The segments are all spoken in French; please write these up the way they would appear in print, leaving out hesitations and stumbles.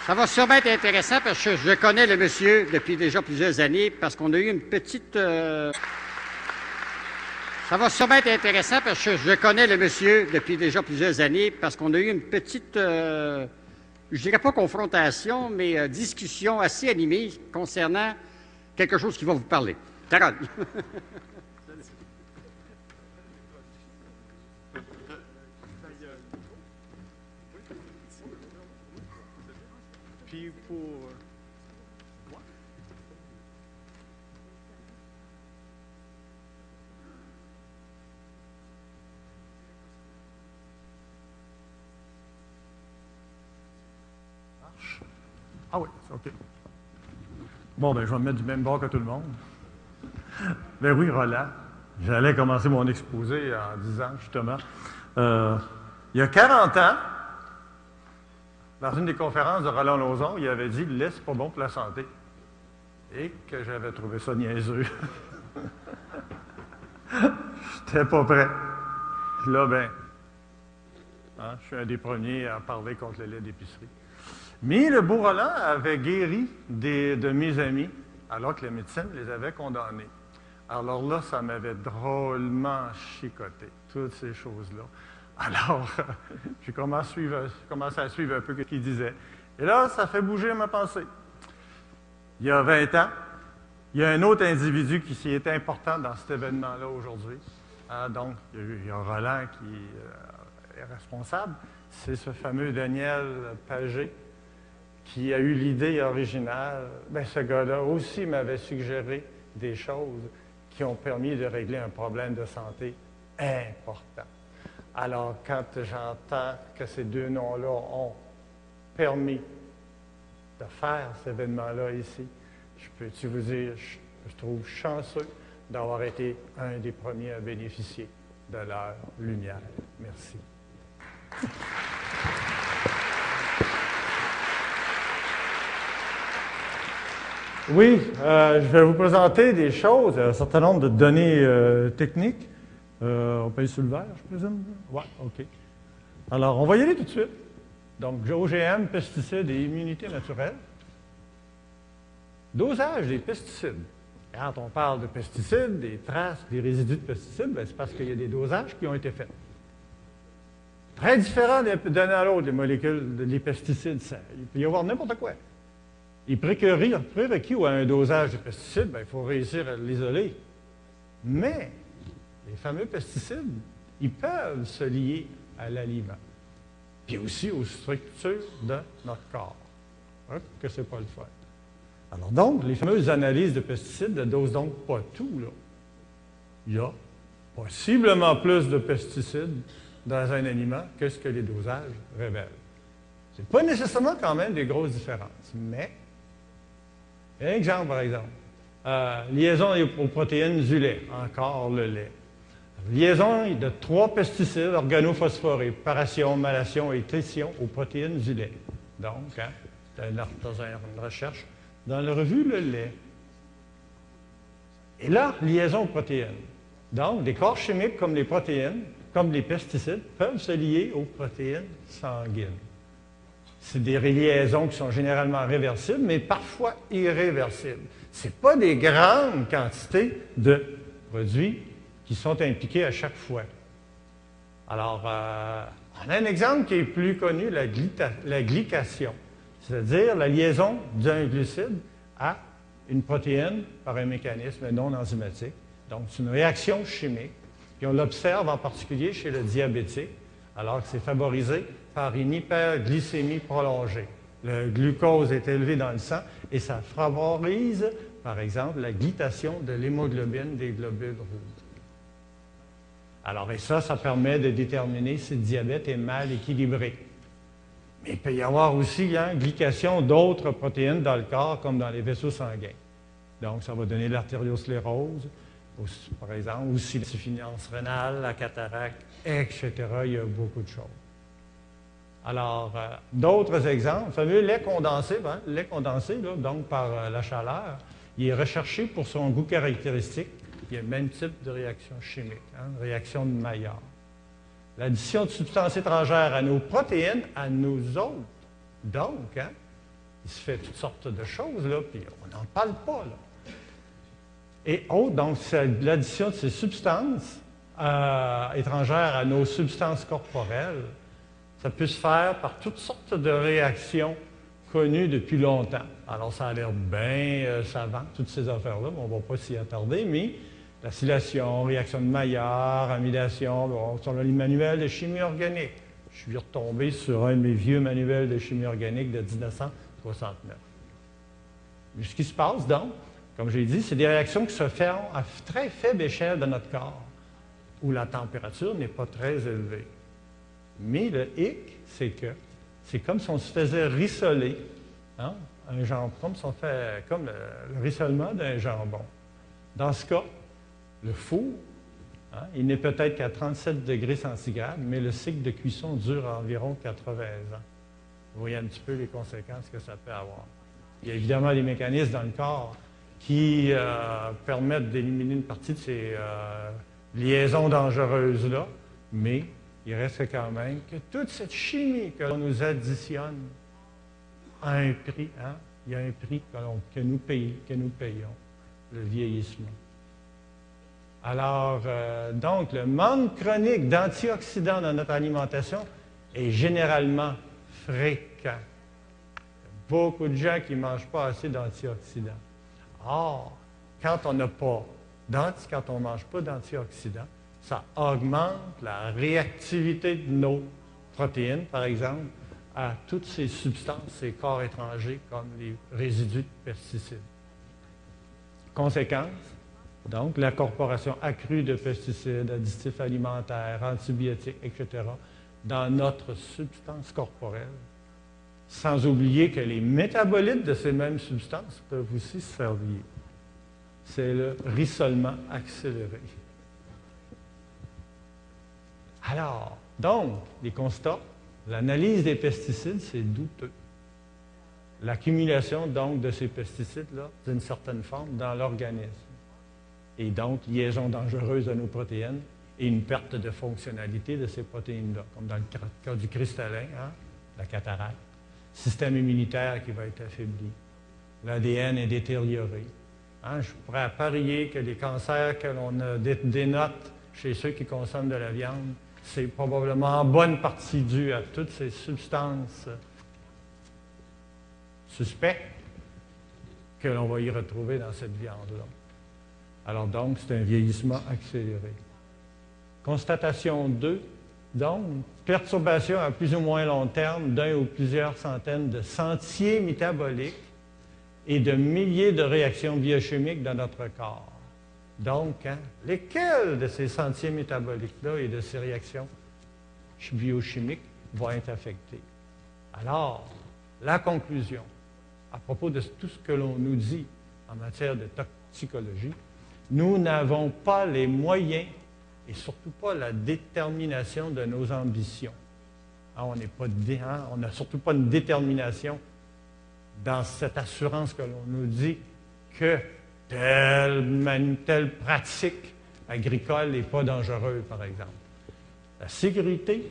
Ça va sûrement être intéressant parce que je connais le monsieur depuis déjà plusieurs années parce qu'on a eu une petite... Ça va sûrement être intéressant parce que je connais le monsieur depuis déjà plusieurs années parce qu'on a eu une petite... je dirais pas confrontation, mais discussion assez animée concernant quelque chose qui va vous parler. Carole. Puis pour... Ah oui, OK. Bon, ben je vais me mettre du même bord que tout le monde. Ben oui, Roland. J'allais commencer mon exposé en disant, justement, il y a 40 ans, dans une des conférences de Roland Lauzon, il avait dit « Le lait, c'est pas bon pour la santé ». Et que j'avais trouvé ça niaiseux. J'étais pas prêt. Là, ben, je suis un des premiers à parler contre le lait d'épicerie. Mais le beau Roland avait guéri de mes amis, alors que la médecine les avait condamnés. Alors là, ça m'avait drôlement chicoté, toutes ces choses-là. Alors, j'ai commencé à suivre un peu ce qu'il disait. Et là, ça fait bouger ma pensée. Il y a 20 ans, il y a un autre individu qui est important dans cet événement-là aujourd'hui. Donc, il y a Roland qui est responsable. C'est ce fameux Daniel Pagé qui a eu l'idée originale. Bien, ce gars-là aussi m'avait suggéré des choses qui ont permis de régler un problème de santé important. Alors, quand j'entends que ces deux noms-là ont permis de faire cet événement-là ici, je peux-tu vous dire, je trouve chanceux d'avoir été un des premiers à bénéficier de leur lumière. Merci. Oui, je vais vous présenter des choses, un certain nombre de données techniques. On paye sur le vert, je présume? Oui, OK. Alors, on va y aller tout de suite. Donc, OGM, pesticides et immunité naturelle. Dosage des pesticides. Quand on parle de pesticides, des traces, des résidus de pesticides, c'est parce qu'il y a des dosages qui ont été faits. Très différents d'un à l'autre, les molécules, les pesticides. Il peut y avoir n'importe quoi. Les prérequis ou un dosage de pesticides, il faut réussir à l'isoler. Mais les fameux pesticides, ils peuvent se lier à l'aliment, puis aussi aux structures de notre corps. Que ce n'est pas le fun. Alors donc, les fameuses analyses de pesticides ne dosent donc pas tout, là. Il y a possiblement plus de pesticides dans un aliment que ce que les dosages révèlent. Ce n'est pas nécessairement quand même des grosses différences, mais, un exemple par exemple, liaison aux protéines du lait, encore le lait. Liaison de 3 pesticides organophosphorés, paration, malation et tristion aux protéines du lait. Donc, dans une recherche dans la revue Le Lait. Et là, liaison aux protéines. Donc, des corps chimiques comme les protéines, comme les pesticides, peuvent se lier aux protéines sanguines. C'est des liaisons qui sont généralement réversibles, mais parfois irréversibles. Ce n'est pas des grandes quantités de produits qui sont impliqués à chaque fois. Alors, on a un exemple qui est plus connu, la glycation, c'est-à-dire la liaison d'un glucide à une protéine par un mécanisme non enzymatique. Donc, c'est une réaction chimique, puis on l'observe en particulier chez le diabétique, alors que c'est favorisé par une hyperglycémie prolongée. Le glucose est élevé dans le sang et ça favorise, par exemple, la glycation de l'hémoglobine des globules rouges. Alors, et ça permet de déterminer si le diabète est mal équilibré. Mais il peut y avoir aussi glycation d'autres protéines dans le corps, comme dans les vaisseaux sanguins. Donc, ça va donner l'artériosclérose, par exemple, aussi l'insuffisance rénale, la cataracte, etc. Il y a beaucoup de choses. Alors, d'autres exemples, le fameux lait condensé, le lait condensé, là, donc par la chaleur, il est recherché pour son goût caractéristique. Il y a le même type de réaction chimique, réaction de Maillard. L'addition de substances étrangères à nos protéines, à nous autres. Donc, Il se fait toutes sortes de choses, là, puis on n'en parle pas, là. Et autres, donc, c'est l'addition de ces substances étrangères à nos substances corporelles. Ça peut se faire par toutes sortes de réactions connues depuis longtemps. Alors, ça a l'air bien savant, toutes ces affaires-là, mais on ne va pas s'y attarder, mais l'acylation, réaction de Maillard, amylation, bon, sur le manuel de chimie organique. Je suis retombé sur un de mes vieux manuels de chimie organique de 1969. Mais ce qui se passe, donc, comme j'ai dit, c'est des réactions qui se font à très faible échelle de notre corps, où la température n'est pas très élevée. Mais le hic, c'est que c'est comme si on se faisait rissoler, hein, un jambon, comme si on fait comme le rissolement d'un jambon. Dans ce cas, le four, hein, il n'est peut-être qu'à 37 degrés centigrades, mais le cycle de cuisson dure environ 80 ans. Vous voyez un petit peu les conséquences que ça peut avoir. Il y a évidemment des mécanismes dans le corps qui permettent d'éliminer une partie de ces liaisons dangereuses-là, mais il reste quand même que toute cette chimie que l'on nous additionne a un prix. Hein? Il y a un prix que nous payons, le vieillissement. Alors, donc, le manque chronique d'antioxydants dans notre alimentation est généralement fréquent. Il y a beaucoup de gens qui ne mangent pas assez d'antioxydants. Or, quand on n'a pas quand on ne mange pas d'antioxydants, ça augmente la réactivité de nos protéines, par exemple, à toutes ces substances, ces corps étrangers, comme les résidus de pesticides. Conséquence, donc, l'incorporation accrue de pesticides, additifs alimentaires, antibiotiques, etc., dans notre substance corporelle, sans oublier que les métabolites de ces mêmes substances peuvent aussi se faire vieillir. C'est le rissolement accéléré. Alors, donc, les constats, l'analyse des pesticides, c'est douteux. L'accumulation, donc, de ces pesticides-là, d'une certaine forme, dans l'organisme. Et donc, liaison dangereuse de nos protéines et une perte de fonctionnalité de ces protéines-là, comme dans le cas du cristallin, hein, la cataracte. Système immunitaire qui va être affaibli. L'ADN est détérioré. Hein, je pourrais parier que les cancers que l'on dénote chez ceux qui consomment de la viande, c'est probablement en bonne partie dû à toutes ces substances suspectes que l'on va y retrouver dans cette viande-là. Alors donc, c'est un vieillissement accéléré. Constatation 2. Donc, perturbation à plus ou moins long terme d'un ou plusieurs centaines de sentiers métaboliques et de milliers de réactions biochimiques dans notre corps. Donc, hein, lesquelles de ces sentiers métaboliques-là et de ces réactions biochimiques vont être affectées? Alors, la conclusion, à propos de tout ce que l'on nous dit en matière de toxicologie, nous n'avons pas les moyens et surtout pas la détermination de nos ambitions. Hein, on n'a surtout pas une détermination dans cette assurance que l'on nous dit que telle pratique agricole n'est pas dangereuse, par exemple. La sécurité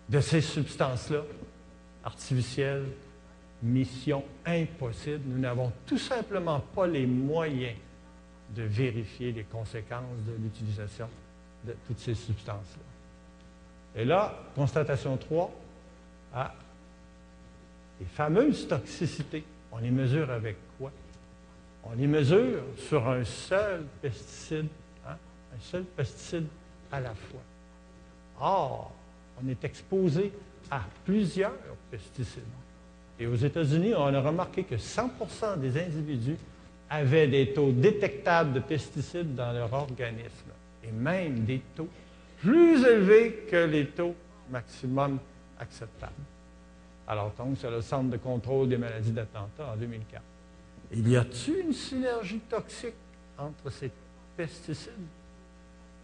de ces substances-là, artificielles, mission impossible, nous n'avons tout simplement pas les moyens de vérifier les conséquences de l'utilisation de toutes ces substances-là. Et là, constatation 3, les fameuses toxicités, on les mesure avec quoi? On les mesure sur un seul pesticide, hein? Un seul pesticide à la fois. Or, on est exposé à plusieurs pesticides. Et aux États-Unis, on a remarqué que 100% des individus avaient des taux détectables de pesticides dans leur organisme, et même des taux plus élevés que les taux maximum acceptables. Alors, donc, c'est le Centre de contrôle des maladies d'attentat en 2004. Il y a-t-il une synergie toxique entre ces pesticides?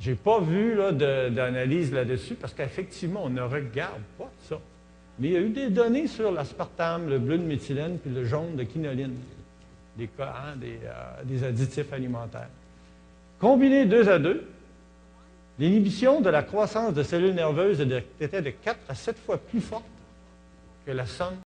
Je n'ai pas vu d'analyse là-dessus parce qu'effectivement, on ne regarde pas ça. Mais il y a eu des données sur l'aspartame, le bleu de méthylène puis le jaune de quinoline, des additifs alimentaires. Combinés 2 à 2, l'inhibition de la croissance de cellules nerveuses était de 4 à 7 fois plus forte que la somme